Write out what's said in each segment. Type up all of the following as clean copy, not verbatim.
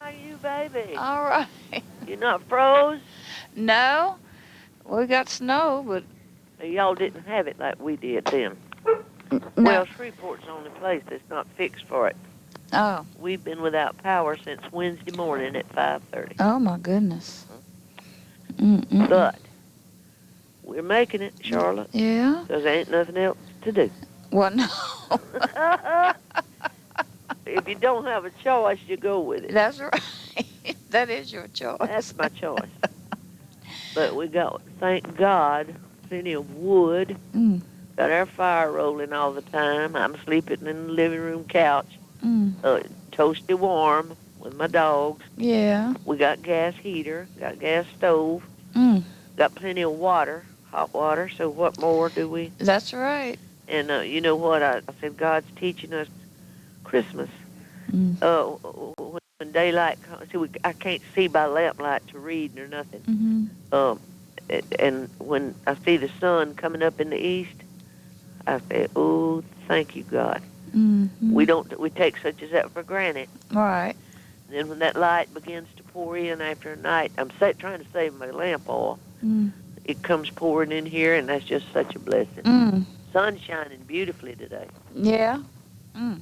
are you, baby? All right. You not froze? No, we got snow, but Y'all didn't have it like we did then. no. Well, Shreveport's the only place that's not fixed for it. Oh, We've been without power since Wednesday morning at 5:30. oh my goodness. Mm-mm. But we're making it, Charlotte, Yeah. 'cause there ain't nothing else to do. Well, no. If you don't have a choice, you go with it. That's right. That is your choice. That's my choice. But we got, thank God, plenty of wood. Mm, Got our fire rolling all the time. I'm sleeping in the living room couch, mm. toasty warm with my dogs. Yeah. We got gas heater, got gas stove, Mm. got plenty of water, hot water. So what more do we? That's right. And you know what? I said God's teaching us Christmas. Mm. When daylight comes, see, I can't see by lamplight to read or nothing. Mm-hmm. Um, and when I see the sun coming up in the east, I say, "Oh, thank you, God." Mm-hmm. We take such as that for granted. Right. Then when that light begins to pour in after a night, I'm trying to save my lamp oil. Mm. It comes pouring in here, and that's just such a blessing. Mm. Sun's shining beautifully today. Yeah. Mm.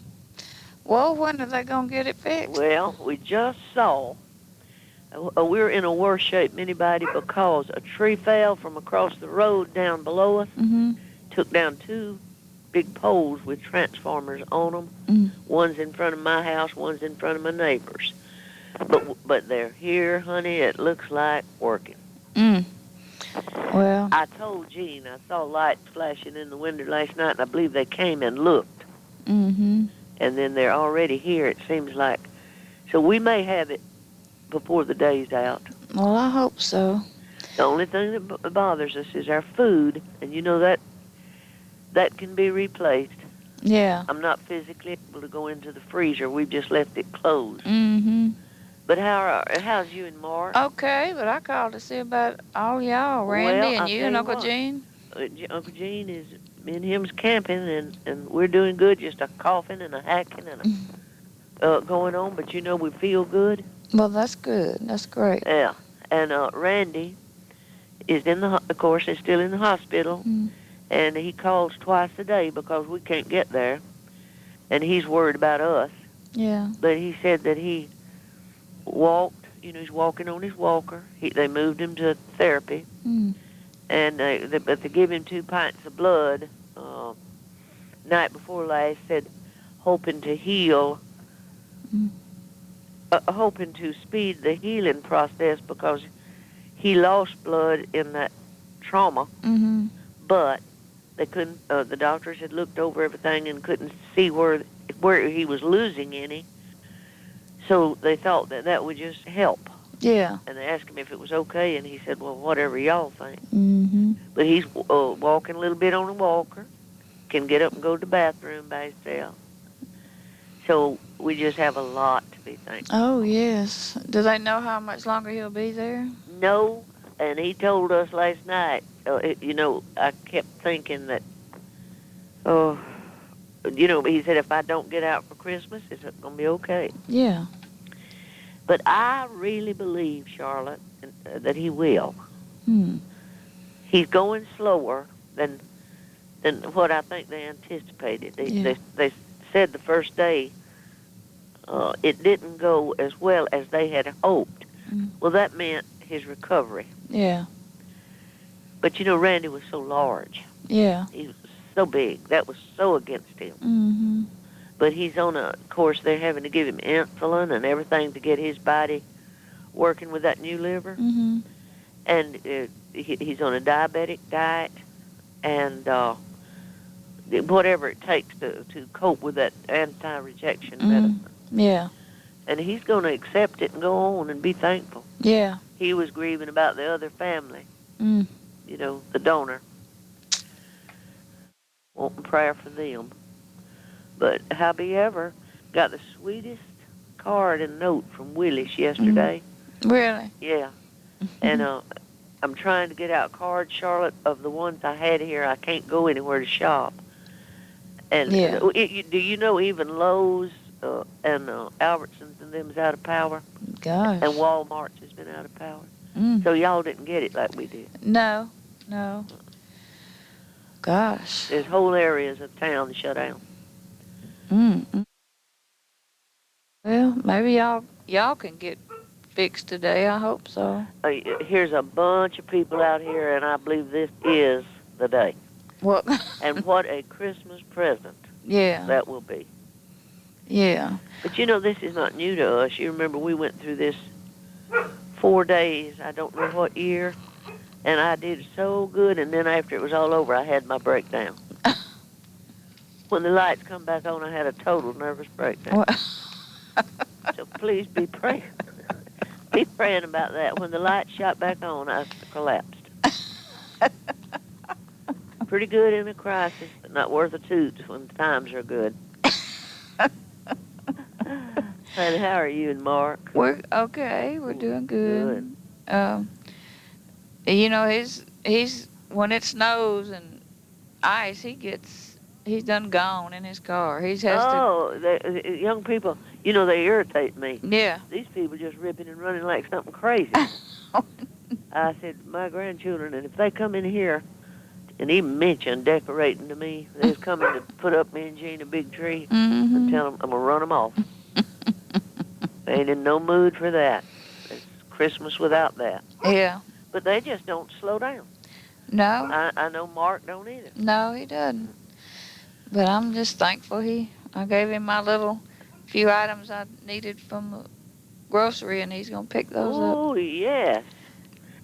Well, when are they gonna get it fixed? Well, we just saw. We're in a worse shape than anybody because a tree fell from across the road down below us, Mm-hmm. took down two big poles with transformers on them. Mm. One's in front of my house, one's in front of my neighbor's. But they're here, honey. It looks like working. Mm. Well. I told Jean I saw lights flashing in the window last night, and I believe they came and looked. Mm-hmm. And then they're already here, it seems like. So we may have it before the day's out. Well, I hope so. The only thing that bothers us is our food, and you know that can be replaced. Yeah. I'm not physically able to go into the freezer. We've just left it closed. Mm-hmm. But how's you and Mark? Okay, but I called to see about all y'all, Randy Well, and I'll you tell and you Uncle what. Gene. Uncle Gene is, me and him's camping, and we're doing good. Just a coughing and a hacking and going on, but you know we feel good. Well, that's good. That's great. Yeah. And Randy is of course, is still in the hospital, Mm. and he calls twice a day because we can't get there, and he's worried about us. Yeah. But he said that he walked. You know, he's walking on his walker. They moved him to therapy, Mm. and but they give him 2 pints of blood night before last. Said hoping to heal. Mm. Hoping to speed the healing process because he lost blood in that trauma, Mm-hmm. but they couldn't. The doctors had looked over everything and couldn't see where he was losing any. So they thought that would just help. Yeah. And they asked him if it was okay, and he said, "Well, whatever y'all think." Mm-hmm. But he's walking a little bit on a walker, can get up and go to the bathroom by himself. So we just have a lot to be thankful. Oh, yes. Do they know how much longer he'll be there? No, and he told us last night, I kept thinking that, he said, if I don't get out for Christmas, it's going to be okay. Yeah. But I really believe, Charlotte, that he will. Hmm. He's going slower than what I think they anticipated. They said the first day it didn't go as well as they had hoped. Mm. Well, that meant his recovery. Yeah. But, Randy was so large. Yeah. He was so big. That was so against him. Mm-hmm. But he's on of course, they're having to give him insulin and everything to get his body working with that new liver. Mm-hmm. And he's on a diabetic diet and whatever it takes to cope with that anti-rejection medicine. Yeah. And he's going to accept it and go on and be thankful. Yeah. He was grieving about the other family, Mm. The donor. Wanting prayer for them. But however, got the sweetest card and note from Willis yesterday. Really? Yeah. And I'm trying to get out cards, Charlotte, of the ones I had here. I can't go anywhere to shop. And Yeah. do you know even Lowe's and Albertsons and them's out of power? gosh. And Walmart's has been out of power. Mm. So y'all didn't get it like we did. No. Gosh. There's whole areas of town shut down. Mm. Well, maybe y'all can get fixed today. I hope so. Here's a bunch of people out here, and I believe this is the day. Well, And what a Christmas present yeah. that will be. Yeah. But you know, this is not new to us. You remember we went through this 4 days, I don't know what year, and I did so good, and then after it was all over, I had my breakdown. When the lights come back on, I had a total nervous breakdown. So please be praying. Be praying about that. When the lights shot back on, I collapsed. Pretty good in a crisis, but not worth a toot when times are good. Honey, how are you and Mark? We're okay. We're doing good. Good. You know, he's when it snows and ice, he's done gone in his car. He has the young people, you know, they irritate me. Yeah. These people just ripping and running like something crazy. I said, my grandchildren, and if they come in here and even mention decorating to me, they're coming to put up me and Jean a big tree and tell them I'm going to run them off. They ain't in no mood for that. It's Christmas without that. Yeah. But they just don't slow down. No. I know Mark don't either. No, he doesn't. But I'm just thankful I gave him my little few items I needed from the grocery, and he's going to pick those up. Oh, yes.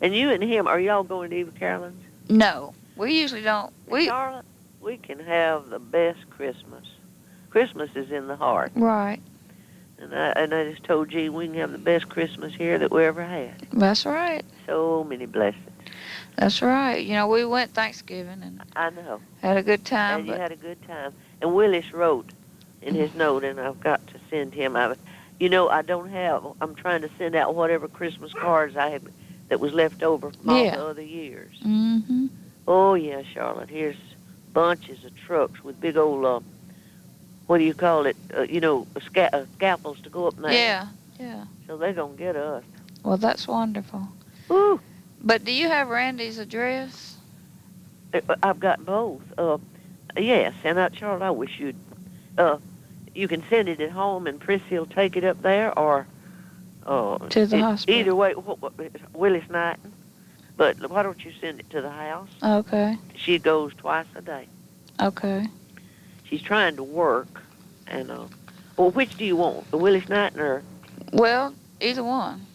And you and him, are y'all going to Eva Carolyn's? No. We usually don't. Charlotte, we can have the best Christmas. Christmas is in the heart. Right. And I just told Jean we can have the best Christmas here that we ever had. That's right. So many blessings. That's right. You know, we went Thanksgiving and I know. had a good time. And you had a good time. And Willis wrote in his note, and I've got to send him. You know, I'm trying to send out whatever Christmas cards I have that was left over from all the other years. Mm-hmm. Oh, yeah, Charlotte. Here's bunches of trucks with big old, what do you call it? Scaffolds to go up there. Yeah. So they're going to get us. Well, that's wonderful. Ooh. But do you have Randy's address? I've got both. Yes, and Charlotte, I wish you can send it at home and Prissy will take it up there, or to the hospital. Either way, Willis Knighton. But why don't you send it to the house? Okay. She goes twice a day. Okay. She's trying to work, and which do you want, the Willis Knighton or? Well, either one.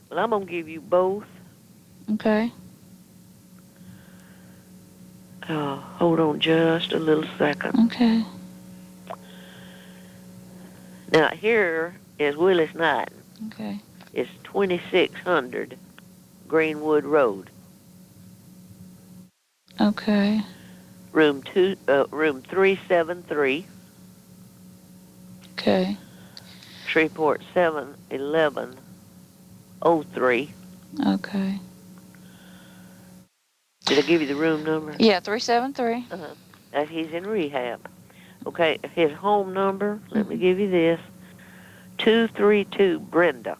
Well, I'm gonna give you both. Okay. Hold on just a little second. Okay. Now, here is Willis Knighton. Okay. It's 2600 Greenwood Road. Okay. Room 373. Okay. Shreveport 71103. Okay. Did I give you the room number? Yeah, 373. He's in rehab. Okay, his home number, let me give you this, 232 Brenda.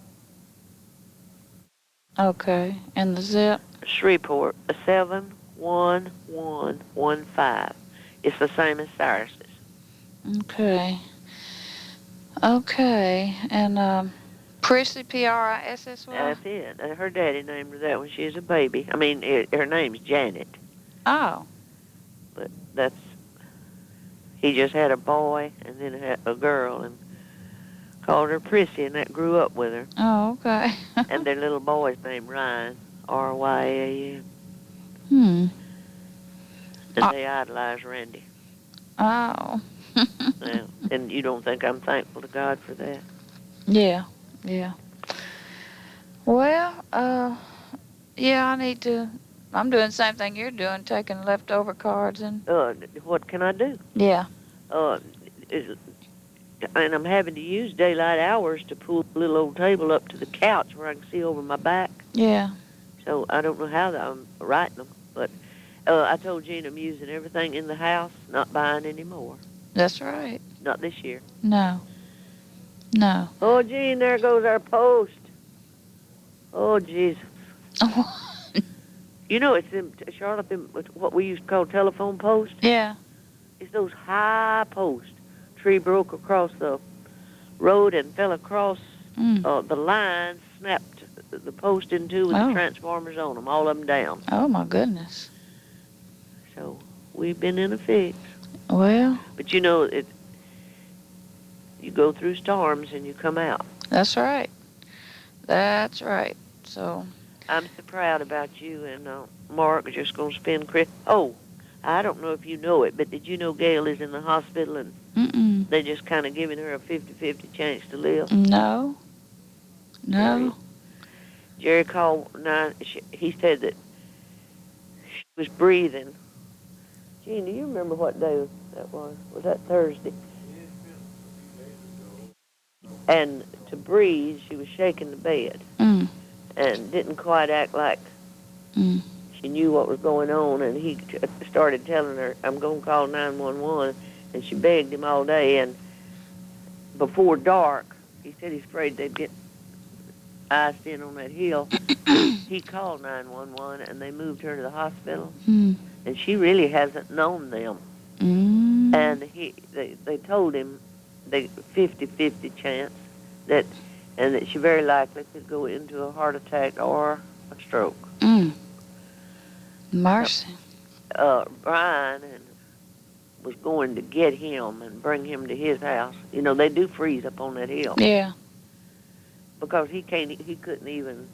Okay, and the zip? Shreveport 71115. It's the same as Cyrus's. Okay. Okay, and Prissy, P-R-I-S-S-Y? That's it. Her daddy named her that when she was a baby. I mean, her name's Janet. Oh. But he just had a boy and then had a girl and called her Prissy, and that grew up with her. Oh, okay. And their little boy's named Ryan, R-Y-A-N. And they idolize Randy. Oh. Well, and you don't think I'm thankful to God for that? Yeah. Well, yeah, I'm doing the same thing you're doing, taking leftover cards and... What can I do? Yeah. And I'm having to use daylight hours to pull the little old table up to the couch where I can see over my back. Yeah. So I don't know how I'm writing them, but I told Gene I'm using everything in the house, not buying any more. That's right. Not this year. No. Oh, Gene, there goes our post. Oh, Jesus. You know, it's them, Charlotte, what we used to call telephone posts. Yeah. It's those high posts. Tree broke across the road and fell across the line, snapped the post in two with the transformers on them, all of them down. Oh, my goodness. So we've been in a fix. Well. But you know, you go through storms and you come out. That's right. That's right. So. I'm so proud about you and Mark are just going to spend Christmas. Oh, I don't know if you know it, but did you know Gail is in the hospital and they're just kind of giving her a 50-50 chance to live? No. No. Jerry called he said that she was breathing. Gene, do you remember what day that was? Was that Thursday? And to breathe, she was shaking the bed and didn't quite act like she knew what was going on. And he started telling her, I'm going to call 911. And she begged him all day. And before dark, he said he's afraid they'd get iced in on that hill. He called 911, and they moved her to the hospital. And she really hasn't known them. And they told him the 50-50 chance that she very likely could go into a heart attack or a stroke. Mercy. Brian was going to get him and bring him to his house. You know, they do freeze up on that hill. Yeah. Because he couldn't even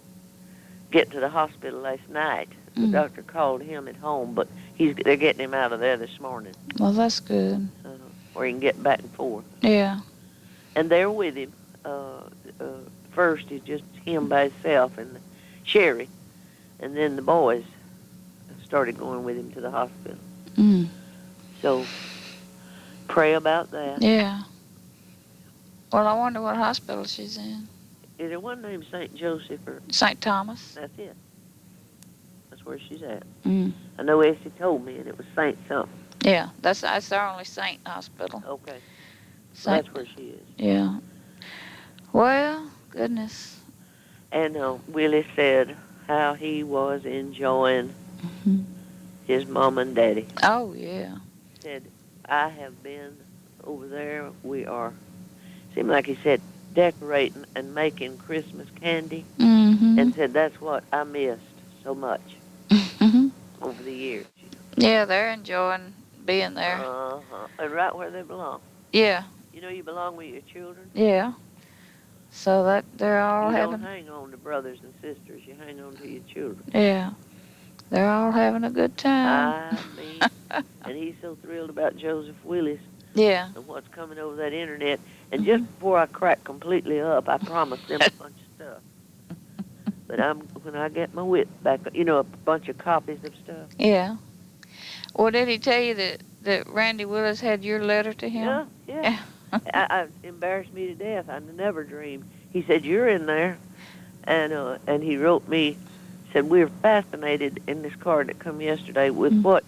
get to the hospital last night. The doctor called him at home, but they're getting him out of there this morning. Well, that's good. Where he can get back and forth. Yeah. And they're with him. First, it's just him by himself and Sherry. And then the boys started going with him to the hospital. So, pray about that. Yeah. Well, I wonder what hospital she's in. Is there one named St. Joseph or... St. Thomas? That's it. That's where she's at. Mm. I know Essie told me, and it was St. something. Yeah, that's their only Saint hospital. Okay. So Saint, that's where she is. Yeah. Well, goodness. And Willie said how he was enjoying his mom and daddy. Oh, yeah. Said, I have been over there. We are, seemed like he said, decorating and making Christmas candy. And said, that's what I missed so much over the years. Yeah, they're enjoying being there. And right where they belong. Yeah. You know you belong with your children? Yeah. So that they're all you having... don't hang on to brothers and sisters. You hang on to your children. Yeah. They're all having a good time. I mean, and he's so thrilled about Joseph Willis. Yeah. And what's coming over that internet. And just before I crack completely up, I promised them a bunch of stuff. But when I get my wit back, a bunch of copies of stuff. Yeah. Well, did he tell you that Randy Willis had your letter to him? Yeah. I embarrassed me to death. I never dreamed. He said, you're in there. And he wrote me, said, we're fascinated in this card that come yesterday with what's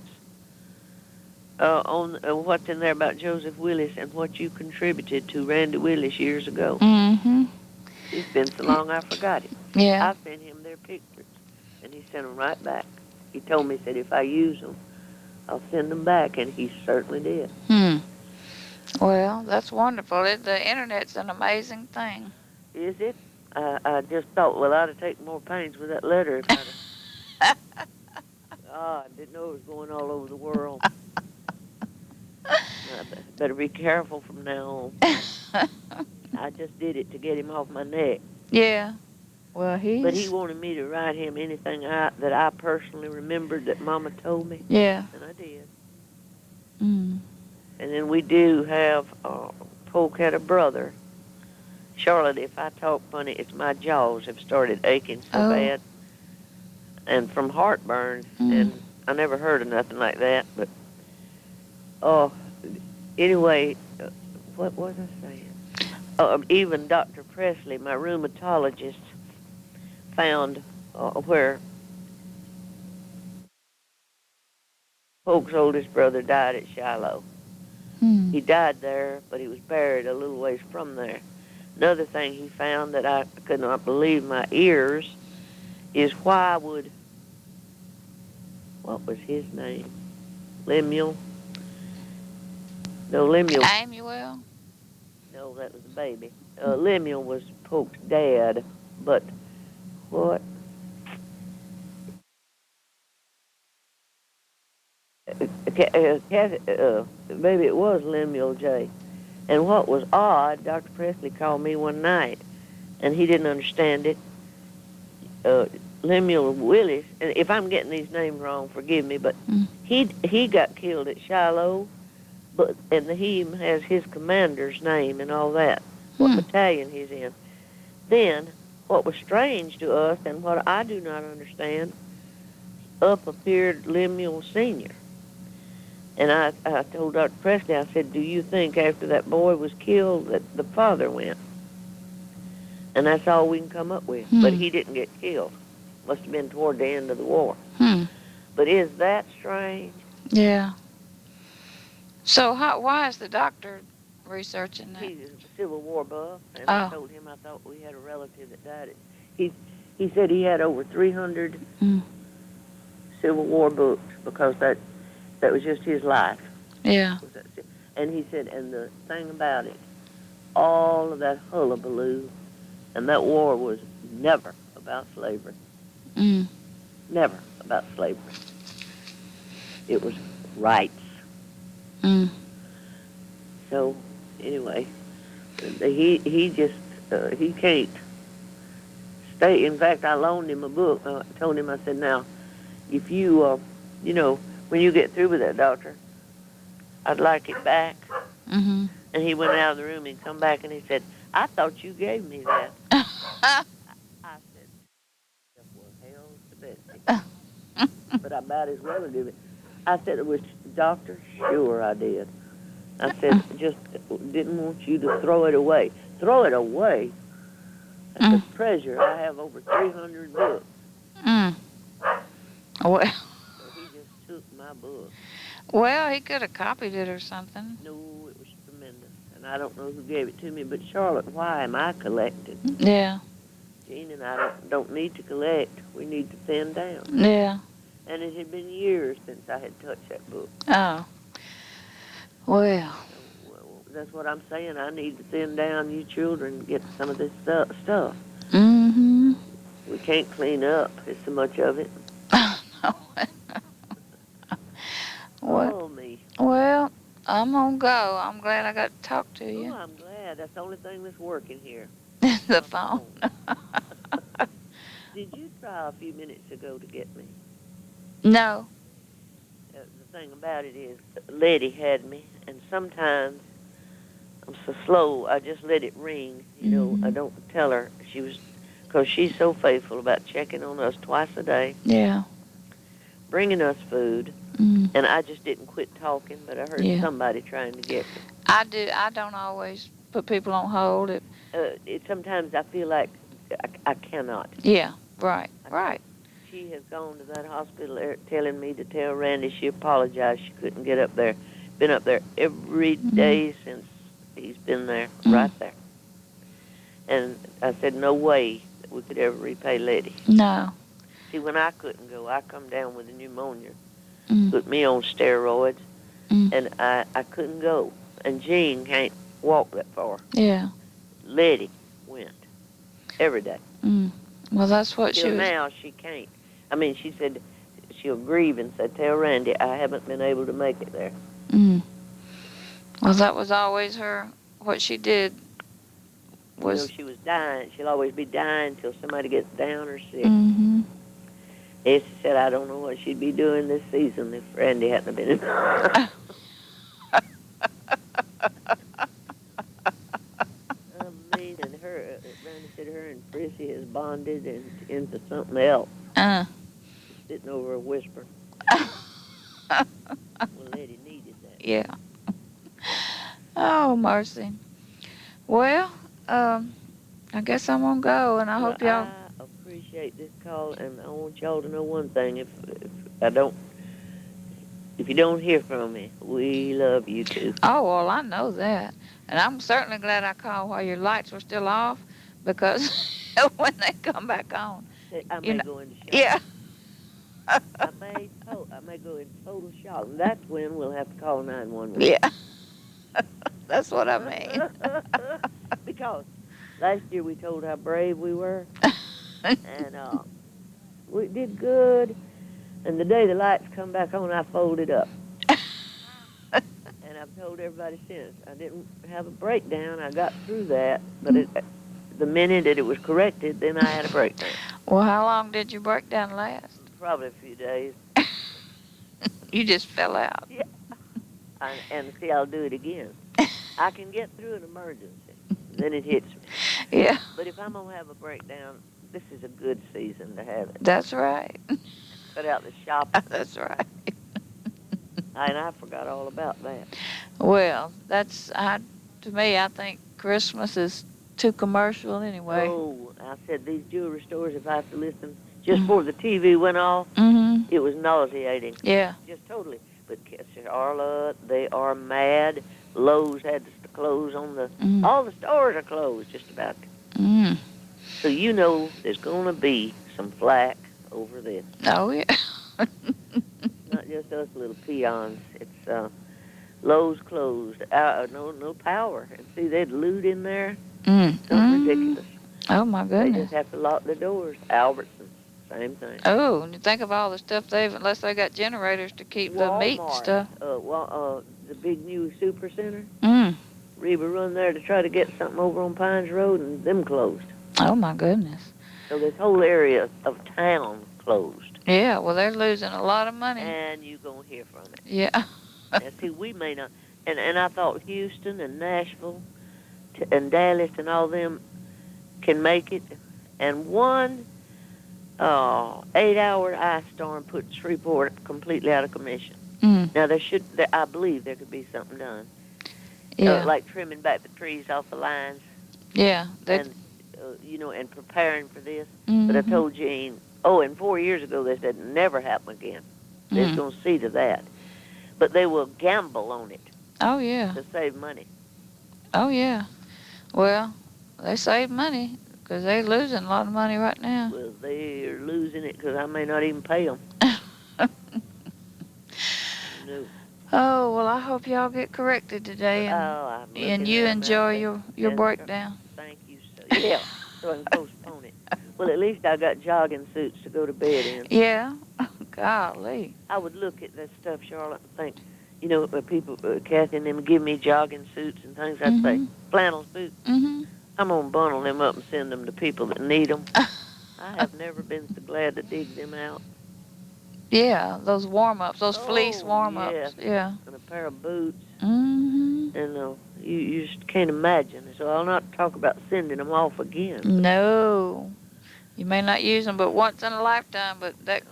in there about Joseph Willis and what you contributed to Randy Willis years ago. It's been so long I forgot it. Yeah. I sent him their pictures, and he sent them right back. He told me, said, if I use them, I'll send them back, and he certainly did. Well, that's wonderful. The Internet's an amazing thing. Is it? I just thought, well, I'd have taken more pains with that letter if I'd I didn't know it was going all over the world. I better be careful from now on. I just did it to get him off my neck. Yeah. Well, But he wanted me to write him anything that I personally remembered that Mama told me. Yeah. And I did. And then we do have, Polk had a brother. Charlotte, if I talk funny, it's my jaws have started aching so bad. And from heartburn. And I never heard of nothing like that. But, anyway, what was I saying? Even Dr. Presley, my rheumatologist, found where Polk's oldest brother died at Shiloh. He died there, but he was buried a little ways from there. Another thing he found that I could not believe my ears, is why would, what was his name? Lemuel? No, Lemuel. Samuel. No, that was the baby. Lemuel was Polk's dad, but what? Maybe it was Lemuel J. And what was odd, Dr. Presley called me one night, and he didn't understand it. Lemuel Willis, and if I'm getting these names wrong, forgive me, but he got killed at Shiloh, and he has his commander's name and all that, what battalion he's in. Then, what was strange to us, and what I do not understand, up appeared Lemuel Sr. And I told Dr. Presley, I said, do you think after that boy was killed that the father went? And that's all we can come up with. But he didn't get killed. Must have been toward the end of the war. But is that strange? Yeah. So why is the doctor researching that? He's a Civil War buff, and I told him I thought we had a relative that died. He said he had over 300 Civil War books because that was just his life. Yeah. And he said, and the thing about it, all of that hullabaloo, and that war was never about slavery. Never about slavery. It was rights. So, anyway, he just, he can't stay. In fact, I loaned him a book. I told him, I said, now, if you, when you get through with that, doctor, I'd like it back. And he went out of the room and come back and he said, I thought you gave me that. I said, well, hell to Betsy. But I might as well give it. I said, it was, doctor, sure I did. I said, just didn't want you to throw it away. Throw it away? That's a treasure. I have over 300 books. Well. So he just took my book. Well, he could have copied it or something. No, it was tremendous. And I don't know who gave it to me, but Charlotte, why am I collecting? Yeah. Jean and I don't need to collect. We need to thin down. Yeah. And it had been years since I had touched that book. Oh. Well. That's what I'm saying. I need to thin down you children and get some of this stuff. We can't clean up. There's so much of it. Me. Well, I'm going to go. I'm glad I got to talk to you. Oh, I'm glad. That's the only thing that's working here. The phone. Did you try a few minutes ago to get me? No. The thing about it is, Letty had me, and sometimes I'm so slow, I just let it ring. I don't tell her. Because she's so faithful about checking on us twice a day. Yeah. Bringing us food. And I just didn't quit talking, but I heard somebody trying to get me. I do. I don't always put people on hold. Sometimes I feel like I cannot. Yeah, right, right. She has gone to that hospital telling me to tell Randy she apologized. She couldn't get up there. Been up there every day since he's been there, right there. And I said, no way that we could ever repay Letty. No. See, when I couldn't go, I come down with a pneumonia. Put me on steroids, and I couldn't go. And Jean can't walk that far. Yeah. Letty went every day. Well, that's what she was. Now she can't. I mean, she said she'll grieve and say, tell Randy I haven't been able to make it there. Well, that was always what she did. She was dying. She'll always be dying until somebody gets down or sick. She said, I don't know what she'd be doing this season if Randy hadn't been in. I mean, and Randy said her and Prissy has bonded into something else. Sitting over a whisper. Well, Letty needed that. Yeah. Oh, mercy. Well, I guess I'm going to go, and I hope y'all... I appreciate this call, and I want y'all to know one thing. If you don't hear from me, we love you too. Oh, well, I know that. And I'm certainly glad I called while your lights were still off, because when they come back on, I You may know, go into shock. yeah. I may go into total shock. And that's when we'll have to call 911. Yeah, that's what I mean. Because last year we told how brave we were, and we did good. And the day the lights come back on, I folded up. And I've told everybody since. I didn't have a breakdown. I got through that, but the minute that it was corrected, then I had a breakdown. Well, how long did your breakdown last? Probably a few days. You just fell out. Yeah. And see, I'll do it again. I can get through an emergency. Then it hits me. Yeah, But if I'm going to have a breakdown, this is a good season to have it. that's right. Cut out the shopping. That's right. And I forgot all about that. Well, to me, I think Christmas is too commercial anyway. Oh, I said these jewelry stores, if I have to listen just before the TV went off, it was nauseating. Yeah. Just totally. But Charlotte, they are mad. Lowe's had to close on all the stores are closed just about. So you know there's going to be some flack over this. Oh, yeah. Not just us little peons. It's Lowe's closed. No power. And see, they'd loot in there. Something ridiculous. Oh, my They goodness. just have to lock the doors. Albertsons, same thing. Oh, and you think of all the stuff unless they got generators to keep the meat and stuff. The big new super center. Mm. Reba run there to try to get something over on Pines Road, and them closed. Oh, my goodness. So this whole area of town closed. Yeah, well, they're losing a lot of money. And you're going to hear from it. Yeah. And see, we may not. And I thought Houston and Nashville and Dallas and all them can make it. And one 8-hour ice storm put Shreveport completely out of commission. Now, I believe there could be something done. Yeah. Like trimming back the trees off the lines. Yeah. And, and preparing for this. But I told Jean, and 4 years ago they said never happen again. They're going to see to that. But they will gamble on it. Oh, yeah. To save money. Oh, yeah. Well, they save money because they're losing a lot of money right now. Well, they're losing it because I may not even pay them. No. Oh, well, I hope y'all get corrected today and you enjoy your breakdown. Thank you. Yeah, so I can postpone it. Well, at least I got jogging suits to go to bed in. Yeah. Golly. I would look at that stuff, Charlotte, and think, when people, Kathy and them give me jogging suits and things, I'd say, flannel boots. I'm going to bundle them up and send them to people that need them. I have never been so glad to dig them out. Yeah, those warm-ups, those fleece warm-ups. Yeah. And a pair of boots. And you just can't imagine. So I'll not talk about sending them off again. No. You may not use them but once in a lifetime, but that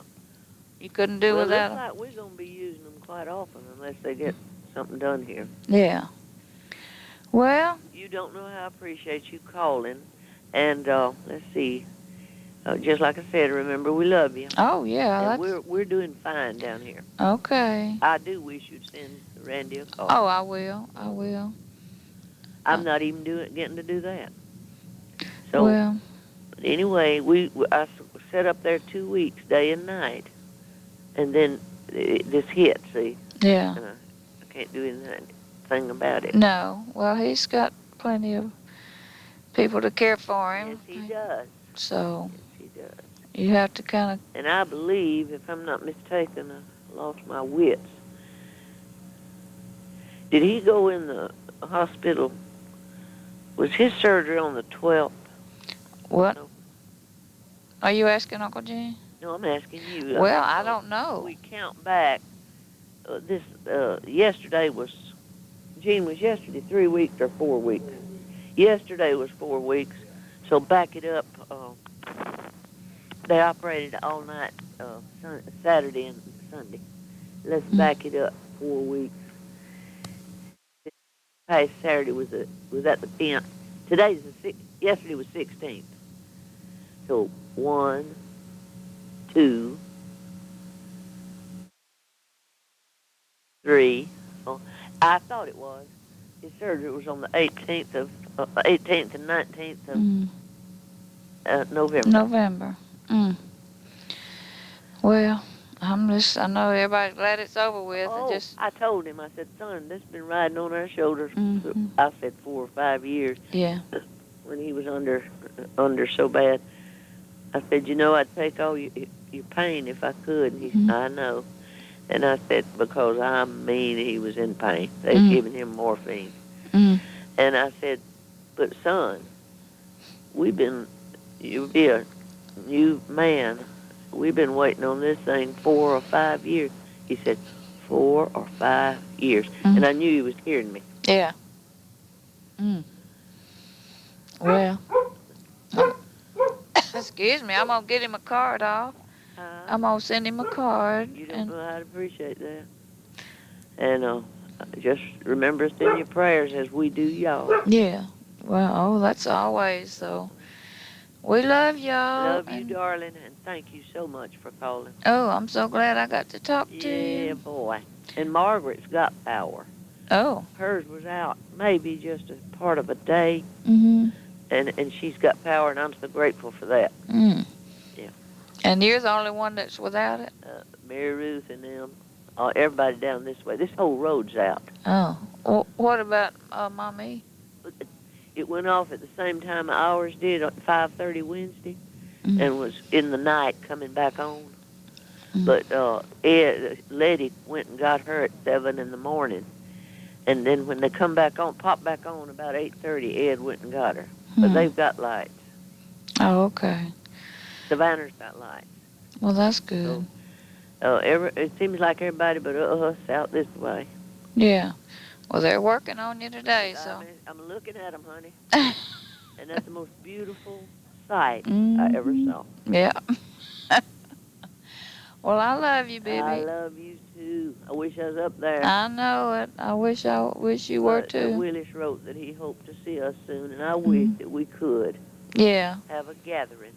you couldn't do without them. Well, it looks like we're going to be using them quite often unless they get something done here. Yeah. Well. You don't know how I appreciate you calling. And let's see. Just like I said, remember, we love you. Oh, yeah. And we're doing fine down here. Okay. I do wish you'd send Randy a call. Oh, I will. I will. I'm not even getting to do that. So, but anyway, I set up there 2 weeks, day and night. And then this hit, see? Yeah. And I can't do anything about it. No. Well, he's got plenty of people to care for him. Yes, he does. So. Yes, he does. You have to kind of... And I believe, if I'm not mistaken, I lost my wits. Did he go in the hospital? Was his surgery on the 12th? What? No. Are you asking Uncle Gene? No, I'm asking you. Well, I don't know. We count back. Yesterday was... Gene, was yesterday 3 weeks or 4 weeks? Yesterday was 4 weeks. So back it up. They operated all night, Saturday and Sunday. Let's back it up 4 weeks. Past Saturday was at the 10th. Today's the 6th. Yesterday was 16th. So 1, 2, 3. Oh, I thought it was. His surgery was on the 18th and 19th of November. Mm. Well, I know everybody's glad it's over with. And Oh, just, I told him, I said, son, this has been riding on our shoulders for, mm-hmm. I said, 4 or 5 years. Yeah. When he was under so bad. I said, I'd take all your pain if I could. And he said, Mm-hmm. I know. And I said, because I mean he was in pain. They've Mm. given him morphine. Mm. And I said, but son, you'll be a new man. We've been waiting on this thing 4 or 5 years. He said, 4 or 5 years. Mm. And I knew he was hearing me. Yeah. Mm. Well, excuse me, I'm going to get him a card off. I'm going to send him a card. You don't know how to appreciate that. And just remember us in your prayers as we do y'all. Yeah. Well, that's always so. We love y'all. Love you, darling, and thank you so much for calling. Oh, I'm so glad I got to talk to you. Yeah, boy. And Margaret's got power. Oh. Hers was out maybe just a part of a day. Mm-hmm. And she's got power, and I'm so grateful for that. Mm. Yeah. And you're the only one that's without it? Mary Ruth and them. Everybody down this way. This whole road's out. Oh. Well, what about Mommy? It went off at the same time ours did at 5:30 Wednesday, and was in the night coming back on. But Letty went and got her at 7 in the morning, and then when they popped back on about 8:30, Ed went and got her. But they've got lights. Oh, okay. Savannah's got lights. Well, that's good. So, it seems like everybody but us out this way. Yeah. Well, they're working on you today, so. I'm looking at them, honey. And that's the most beautiful sight I ever saw. Yeah. Well, I love you, Bibbie. I love you, too. I wish I was up there. I know it. I wish you were, too. Willis wrote that he hoped to see us soon, and I wish that we could have a gathering.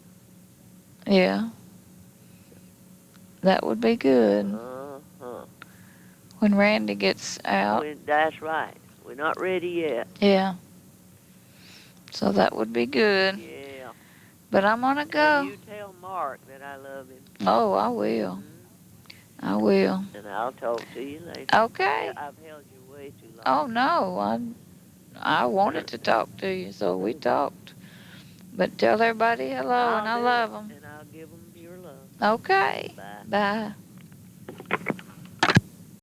Yeah. That would be good. Uh-huh. When Randy gets out. That's right. We're not ready yet. Yeah. So that would be good. Yeah. But I'm going to go. And you tell Mark that I love him. Oh, I will. Mm-hmm. I will. And I'll talk to you later. Okay. I've held you way too long. Oh, no. I wanted to talk to you, so we talked. But tell everybody hello, and I love them. And I'll give them your love. Okay. Bye. Bye.